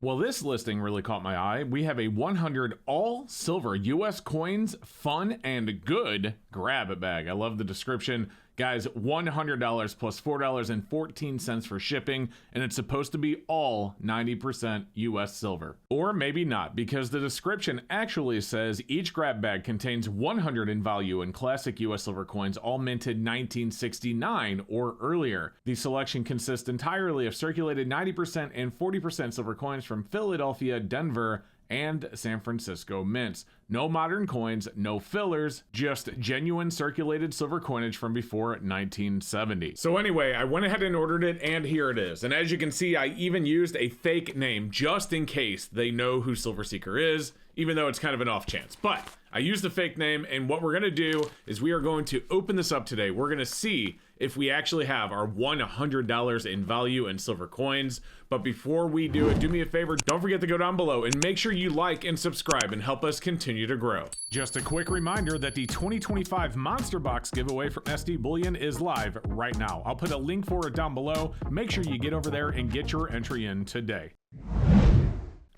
Well, this listing really caught my eye. We have a 100 all silver US coins, fun and good grab it bag. I love the description. Guys, $100 plus $4.14 for shipping, and it's supposed to be all 90% US silver. Or maybe not, because the description actually says each grab bag contains 100 in value in classic US silver coins, all minted 1969 or earlier. The selection consists entirely of circulated 90% and 40% silver coins from Philadelphia, Denver, and San Francisco mints. No modern coins, no fillers, just genuine circulated silver coinage from before 1970. So anyway, I went ahead and ordered it, and here it is. And as you can see, I even used a fake name just in case they know who Silver Seeker is, even though it's kind of an off chance. But I used a fake name, and what we're gonna do is we are going to open this up today. We're gonna see if we actually have our $100 in value in silver coins. But before we do it, do me a favor, don't forget to go down below and make sure you like and subscribe and help us continue to grow. Just a quick reminder that the 2025 Monster Box giveaway for SD Bullion is live right now. I'll put a link for it down below. Make sure you get over there and get your entry in today.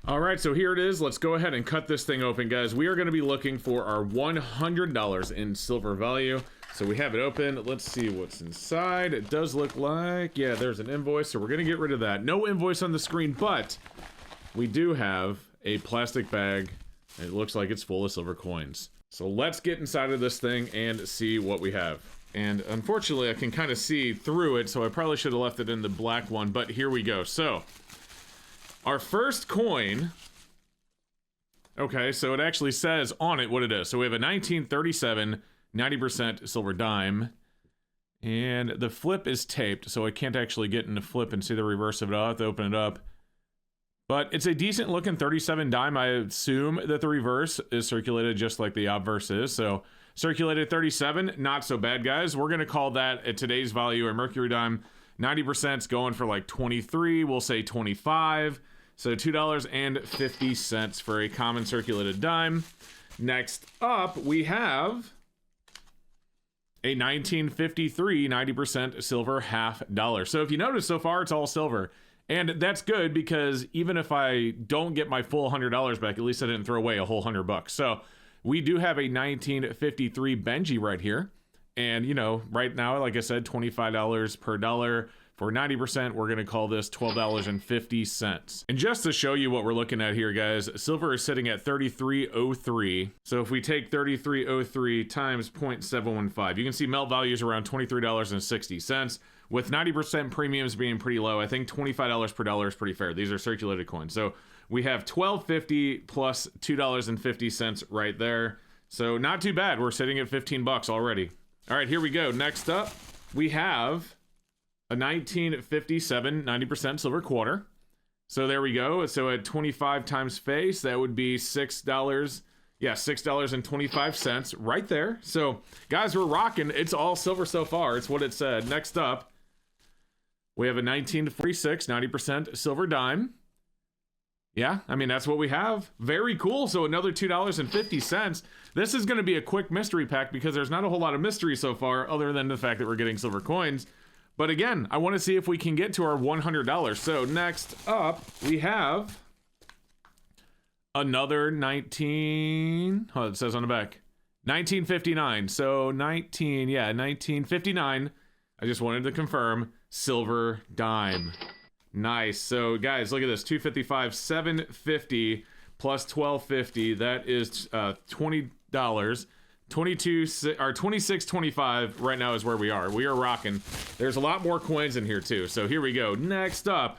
All right, so here it is. Let's go ahead and cut this thing open, guys. We are going to be looking for our $100 in silver value. So we have it open. Let's see what's inside. It does look like, yeah, there's an invoice, so we're going to get rid of that. No invoice on the screen, but we do have a plastic bag. It looks like it's full of silver coins. So let's get inside of this thing and see what we have. And unfortunately, I can kind of see through it, so I probably should have left it in the black one, but here we go. So our first coin, okay, so it actually says on it what it is. So we have a 1937 90% silver dime, and the flip is taped, so I can't actually get in the flip and see the reverse of it. I'll have to open it up. But it's a decent looking 37 dime. I assume that the reverse is circulated just like the obverse is. So circulated 37, not so bad, guys. We're gonna call that at today's value a mercury dime. 90%'s going for like 23, we'll say 25. So $2.50 for a common circulated dime. Next up, we have a 1953 90% silver $half. So if you notice, so far it's all silver, and that's good because even if I don't get my full $100 back, at least I didn't throw away a whole $100. So we do have a 1953 Benji right here, and you know, right now, like I said, $25 per dollar. For 90%, we're gonna call this $12.50. And just to show you what we're looking at here, guys, silver is sitting at 33.03. So if we take 33.03 times 0.715, you can see melt value is around $23.60. With 90% premiums being pretty low, I think $25 per dollar is pretty fair. These are circulated coins. So we have $12.50 plus $2.50 right there. So not too bad. We're sitting at 15 bucks already. All right, here we go. Next up, we have a 1957 90% silver quarter. So there we go. So at 25 times face, that would be $6. Yeah, $6.25 right there. So guys, we're rocking. It's all silver so far. It's what it said. Next up, we have a 1946 90% silver dime. Yeah, I mean, that's what we have. Very cool. So another $2.50. This is going to be a quick mystery pack because there's not a whole lot of mystery so far other than the fact that we're getting silver coins. But again, I want to see if we can get to our $100. So next up, we have another oh, it says on the back, 1959. So 1959. I just wanted to confirm, silver dime. Nice. So guys, look at this, 255, 750 plus 1250. That is $20. 22 or 26.25 right now is where we are. We are rocking. There's a lot more coins in here too. So here we go. Next up,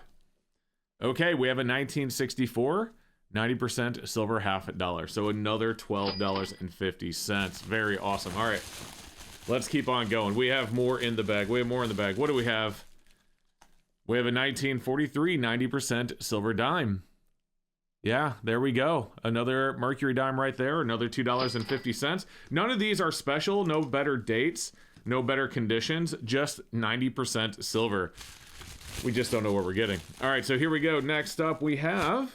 okay, we have a 1964 90% silver $half. So another $12.50. Very awesome. All right, let's keep on going. We have more in the bag. We have more in the bag. What do we have? We have a 1943 90% silver dime. Yeah, there we go. Another mercury dime right there, another $2.50. None of these are special, no better dates, no better conditions, just 90% silver. We just don't know what we're getting. All right, so here we go. Next up, we have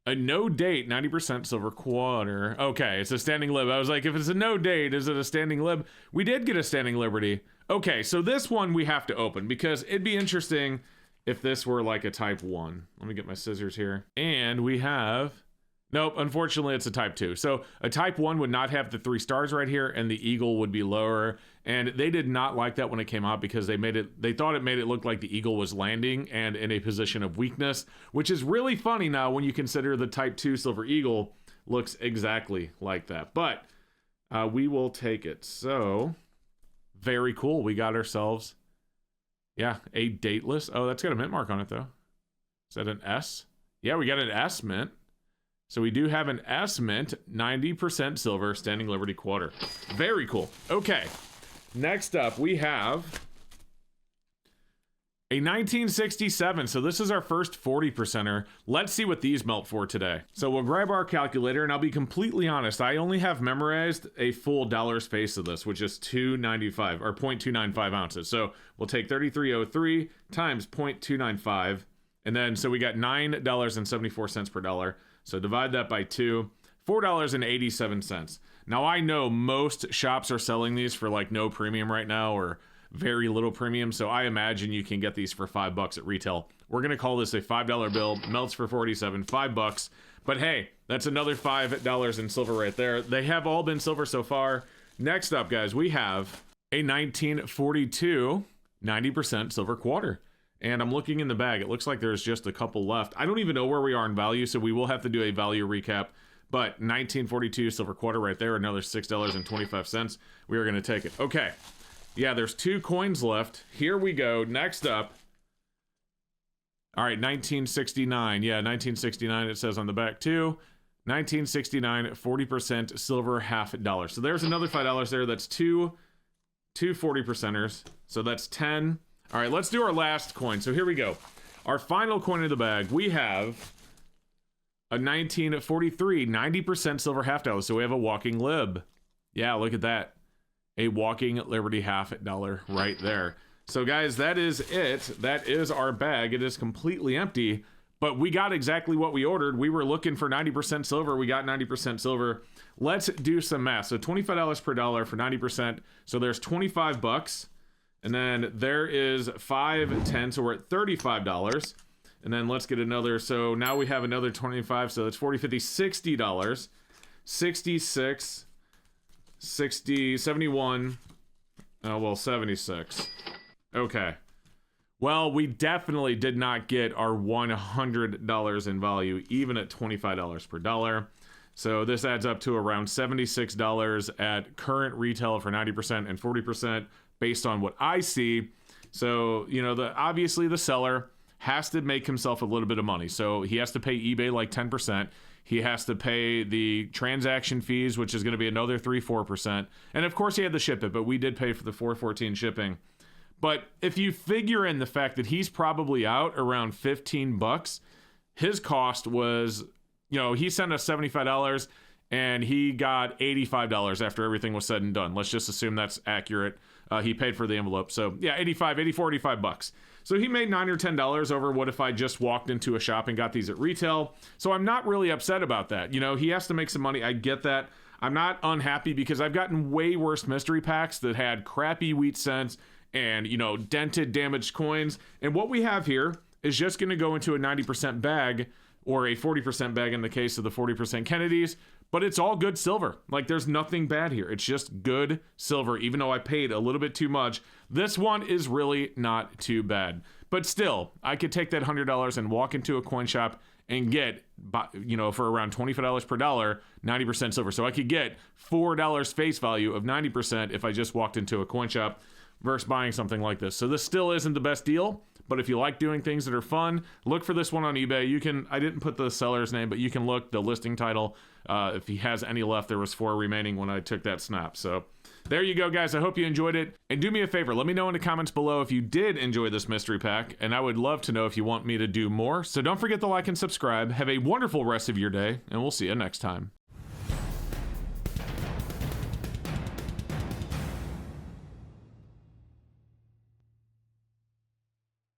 a no date 90% silver quarter. Okay, it's a standing lib. I was like, if it's a no date, is it a standing lib? We did get a standing liberty. Okay, so this one we have to open because it'd be interesting if this were like a type 1. Let me get my scissors here. And we have, nope, unfortunately it's a type 2. So a type 1 would not have the 3 stars right here, and the eagle would be lower. And they did not like that when it came out because they thought it made it look like the eagle was landing and in a position of weakness, which is really funny now when you consider the type 2 silver eagle looks exactly like that. But we will take it. So very cool. We got ourselves, yeah, a dateless. Oh, that's got a mint mark on it though. Is that an S? Yeah, we got an S mint. So we do have an S mint, 90% silver, Standing Liberty quarter. Very cool. Okay, next up we have a 1967. So this is our first 40%er. Let's see what these melt for today. So we'll grab our calculator, and I'll be completely honest, I only have memorized a full dollar's face of this, which is 295 or 0.295 ounces. So we'll take 3303 times 0.295, and then so we got $9.74 per dollar. So divide that by 2, $4.87. Now I know most shops are selling these for like no premium right now or very little premium, so I imagine you can get these for $5 at retail. We're gonna call this a $5 bill, melts for 47, $5. But hey, that's another $5 in silver right there. They have all been silver so far. Next up, guys, we have a 1942 90% silver quarter. And I'm looking in the bag. It looks like there's just a couple left. I don't even know where we are in value, so we will have to do a value recap. But 1942 silver quarter right there, another $6.25. We are going to take it. Okay. Yeah, there's 2 coins left. Here we go. Next up. All right, 1969. Yeah, 1969 it says on the back too. 1969, 40% silver, $50. So there's another $5 there. That's two 40%ers. So that's 10. All right, let's do our last coin. So here we go. Our final coin in the bag, we have a 1943, 90% silver $50. So we have a walking lib. Yeah, look at that. A walking Liberty $50 right there. So guys, that is it. That is our bag. It is completely empty, but we got exactly what we ordered. We were looking for 90% silver. We got 90% silver. Let's do some math. So $25 per dollar for 90%. So there's $25. And then there is 5, 10, so we're at $35. And then let's get another, so now we have another 25, so that's 40, 50, $60. 66, 60, 71, oh, well, 76. Okay. Well, we definitely did not get our $100 in value, even at $25 per dollar. So this adds up to around $76 at current retail for 90% and 40%. Based on what I see. So, you know, obviously the seller has to make himself a little bit of money. So he has to pay eBay like 10%. He has to pay the transaction fees, which is going to be another 3-4%. And of course he had to ship it, but we did pay for the $4.14 shipping. But if you figure in the fact that he's probably out around $15, his cost was, you know, he sent us $75 and he got $85 after everything was said and done. Let's just assume that's accurate. He paid for the envelope. So yeah, 85 bucks. So he made $9 or $10 over what if I just walked into a shop and got these at retail. So I'm not really upset about that. You know, he has to make some money. I get that. I'm not unhappy because I've gotten way worse mystery packs that had crappy wheat cents and, you know, dented, damaged coins. And what we have here is just going to go into a 90% bag or a 40% bag in the case of the 40% Kennedys. But it's all good silver. Like, there's nothing bad here. It's just good silver, even though I paid a little bit too much. This one is really not too bad. But still, I could take that $100 and walk into a coin shop and get, you know, for around $25 per dollar, 90% silver. So I could get $4 face value of 90% if I just walked into a coin shop versus buying something like this. So this still isn't the best deal. But if you like doing things that are fun, look for this one on eBay. You can, I didn't put the seller's name, but you can look the listing title. If he has any left, there was 4 remaining when I took that snap. So there you go, guys. I hope you enjoyed it. And do me a favor, let me know in the comments below if you did enjoy this mystery pack. And I would love to know if you want me to do more. So don't forget to like and subscribe. Have a wonderful rest of your day, and we'll see you next time.